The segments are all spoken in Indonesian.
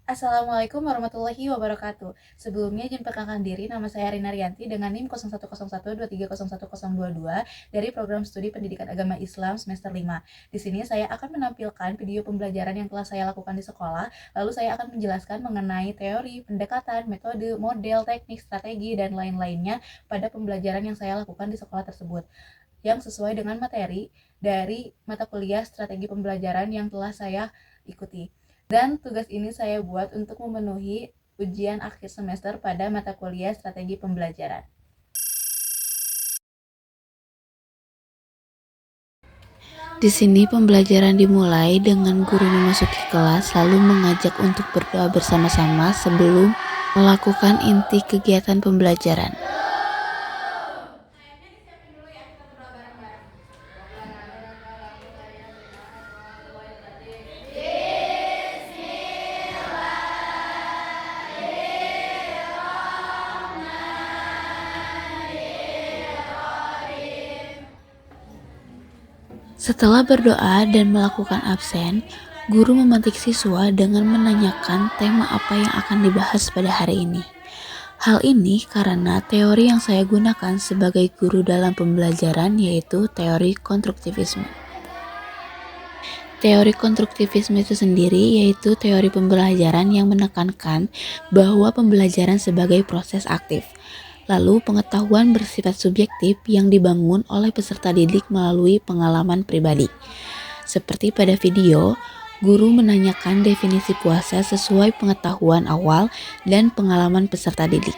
Assalamualaikum warahmatullahi wabarakatuh. Sebelumnya izin perkenalkan diri, nama saya Rina Rianti dengan NIM 0101230122 dari Program Studi Pendidikan Agama Islam semester 5. Di sini saya akan menampilkan video pembelajaran yang telah saya lakukan di sekolah, lalu saya akan menjelaskan mengenai teori, pendekatan, metode, model, teknik, strategi, dan lain-lainnya pada pembelajaran yang saya lakukan di sekolah tersebut, yang sesuai dengan materi dari mata kuliah strategi pembelajaran yang telah saya ikuti. Dan tugas ini saya buat untuk memenuhi ujian akhir semester pada mata kuliah strategi pembelajaran. Di sini pembelajaran dimulai dengan guru memasuki kelas lalu mengajak untuk berdoa bersama-sama sebelum melakukan inti kegiatan pembelajaran. Setelah berdoa dan melakukan absen, guru memantik siswa dengan menanyakan tema apa yang akan dibahas pada hari ini. Hal ini karena teori yang saya gunakan sebagai guru dalam pembelajaran yaitu teori konstruktivisme. Teori konstruktivisme itu sendiri yaitu teori pembelajaran yang menekankan bahwa pembelajaran sebagai proses aktif. Lalu pengetahuan bersifat subjektif yang dibangun oleh peserta didik melalui pengalaman pribadi. Seperti pada video, guru menanyakan definisi puasa sesuai pengetahuan awal dan pengalaman peserta didik.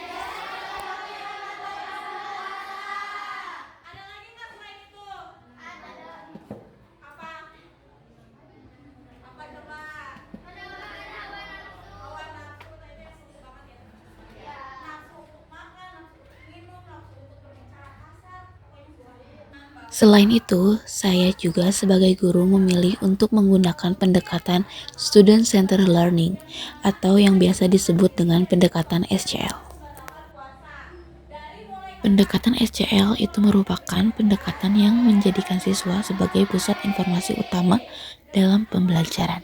Selain itu, saya juga sebagai guru memilih untuk menggunakan pendekatan Student Centered Learning atau yang biasa disebut dengan pendekatan SCL. Pendekatan SCL itu merupakan pendekatan yang menjadikan siswa sebagai pusat informasi utama dalam pembelajaran.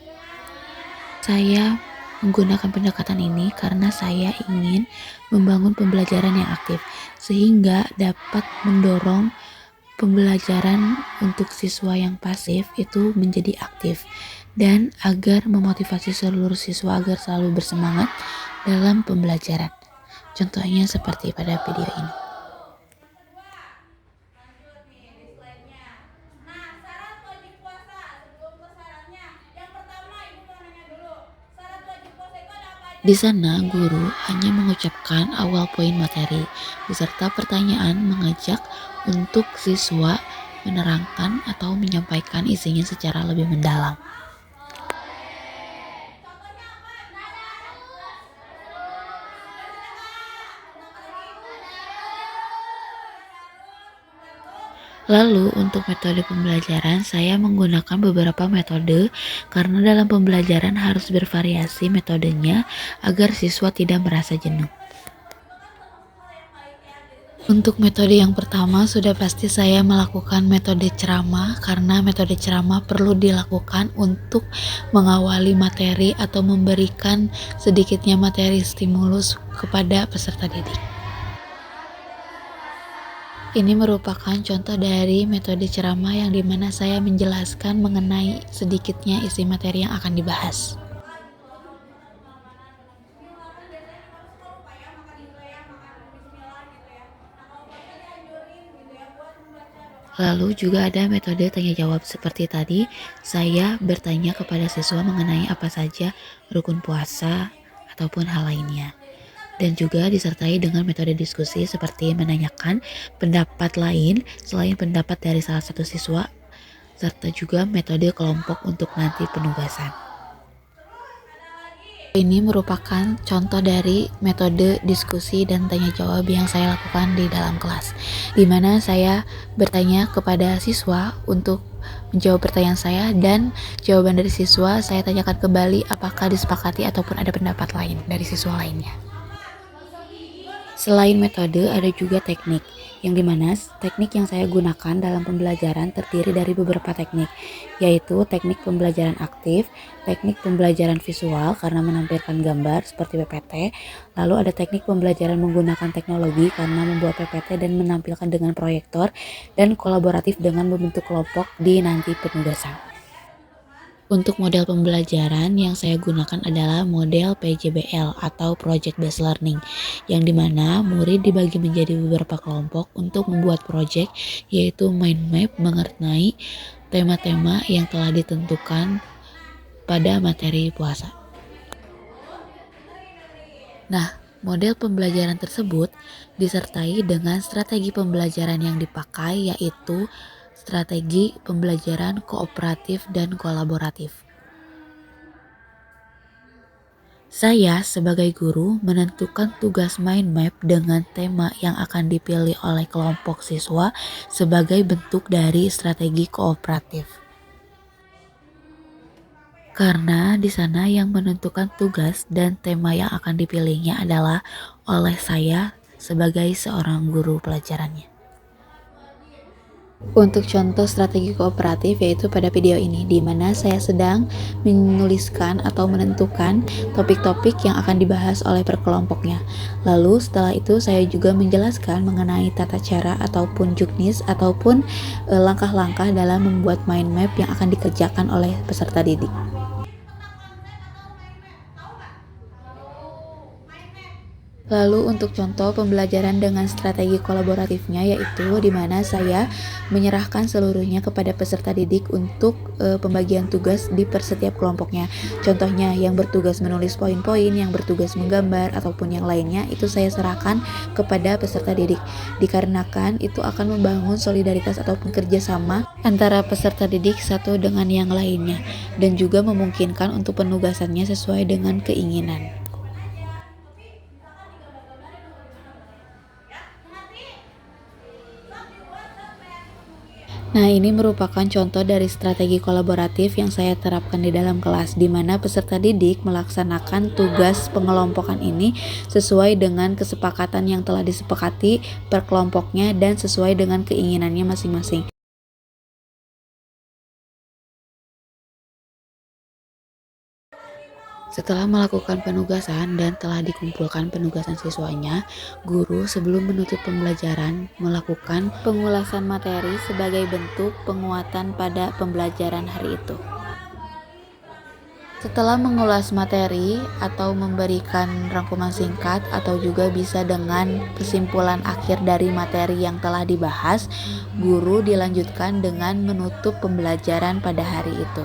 Saya menggunakan pendekatan ini karena saya ingin membangun pembelajaran yang aktif, sehingga dapat mendorong pembelajaran untuk siswa yang pasif itu menjadi aktif dan agar memotivasi seluruh siswa agar selalu bersemangat dalam pembelajaran. Contohnya seperti pada video ini. Di sana, guru hanya mengucapkan awal poin materi, beserta pertanyaan mengajak untuk siswa menerangkan atau menyampaikan isinya secara lebih mendalam. Lalu untuk metode pembelajaran, saya menggunakan beberapa metode karena dalam pembelajaran harus bervariasi metodenya agar siswa tidak merasa jenuh. Untuk metode yang pertama sudah pasti saya melakukan metode ceramah karena metode ceramah perlu dilakukan untuk mengawali materi atau memberikan sedikitnya materi stimulus kepada peserta didik. Ini merupakan contoh dari metode ceramah yang dimana saya menjelaskan mengenai sedikitnya isi materi yang akan dibahas. Lalu juga ada metode tanya jawab seperti tadi, saya bertanya kepada siswa mengenai apa saja rukun puasa ataupun hal lainnya. Dan juga disertai dengan metode diskusi seperti menanyakan pendapat lain selain pendapat dari salah satu siswa, serta juga metode kelompok untuk nanti penugasan. Ini merupakan contoh dari metode diskusi dan tanya jawab yang saya lakukan di dalam kelas, di mana saya bertanya kepada siswa untuk menjawab pertanyaan saya dan jawaban dari siswa saya tanyakan kembali apakah disepakati ataupun ada pendapat lain dari siswa lainnya. Selain metode, ada juga teknik, yang dimana teknik yang saya gunakan dalam pembelajaran terdiri dari beberapa teknik, yaitu teknik pembelajaran aktif, teknik pembelajaran visual karena menampilkan gambar seperti PPT, lalu ada teknik pembelajaran menggunakan teknologi karena membuat PPT dan menampilkan dengan proyektor, dan kolaboratif dengan membentuk kelompok di nanti penugasan. Untuk model pembelajaran yang saya gunakan adalah model PJBL atau Project Based Learning, yang dimana murid dibagi menjadi beberapa kelompok untuk membuat proyek, yaitu mind map mengenai tema-tema yang telah ditentukan pada materi puasa. Nah, model pembelajaran tersebut disertai dengan strategi pembelajaran yang dipakai, yaitu strategi pembelajaran kooperatif dan kolaboratif. Saya sebagai guru menentukan tugas mind map dengan tema yang akan dipilih oleh kelompok siswa sebagai bentuk dari strategi kooperatif. Karena di sana yang menentukan tugas dan tema yang akan dipilihnya adalah oleh saya sebagai seorang guru pelajarannya. Untuk contoh strategi kooperatif yaitu pada video ini, di mana saya sedang menuliskan atau menentukan topik-topik yang akan dibahas oleh per kelompoknya. Lalu setelah itu saya juga menjelaskan mengenai tata cara ataupun juknis ataupun langkah-langkah dalam membuat mind map yang akan dikerjakan oleh peserta didik. Lalu untuk contoh pembelajaran dengan strategi kolaboratifnya, yaitu di mana saya menyerahkan seluruhnya kepada peserta didik untuk pembagian tugas di per setiap kelompoknya. Contohnya yang bertugas menulis poin-poin, yang bertugas menggambar ataupun yang lainnya itu saya serahkan kepada peserta didik. Dikarenakan itu akan membangun solidaritas ataupun kerjasama antara peserta didik satu dengan yang lainnya, dan juga memungkinkan untuk penugasannya sesuai dengan keinginan. Nah, ini merupakan contoh dari strategi kolaboratif yang saya terapkan di dalam kelas, di mana peserta didik melaksanakan tugas pengelompokan ini sesuai dengan kesepakatan yang telah disepakati per kelompoknya dan sesuai dengan keinginannya masing-masing. Setelah melakukan penugasan dan telah dikumpulkan penugasan siswanya, guru sebelum menutup pembelajaran melakukan pengulasan materi sebagai bentuk penguatan pada pembelajaran hari itu. Setelah mengulas materi atau memberikan rangkuman singkat atau juga bisa dengan kesimpulan akhir dari materi yang telah dibahas, guru dilanjutkan dengan menutup pembelajaran pada hari itu.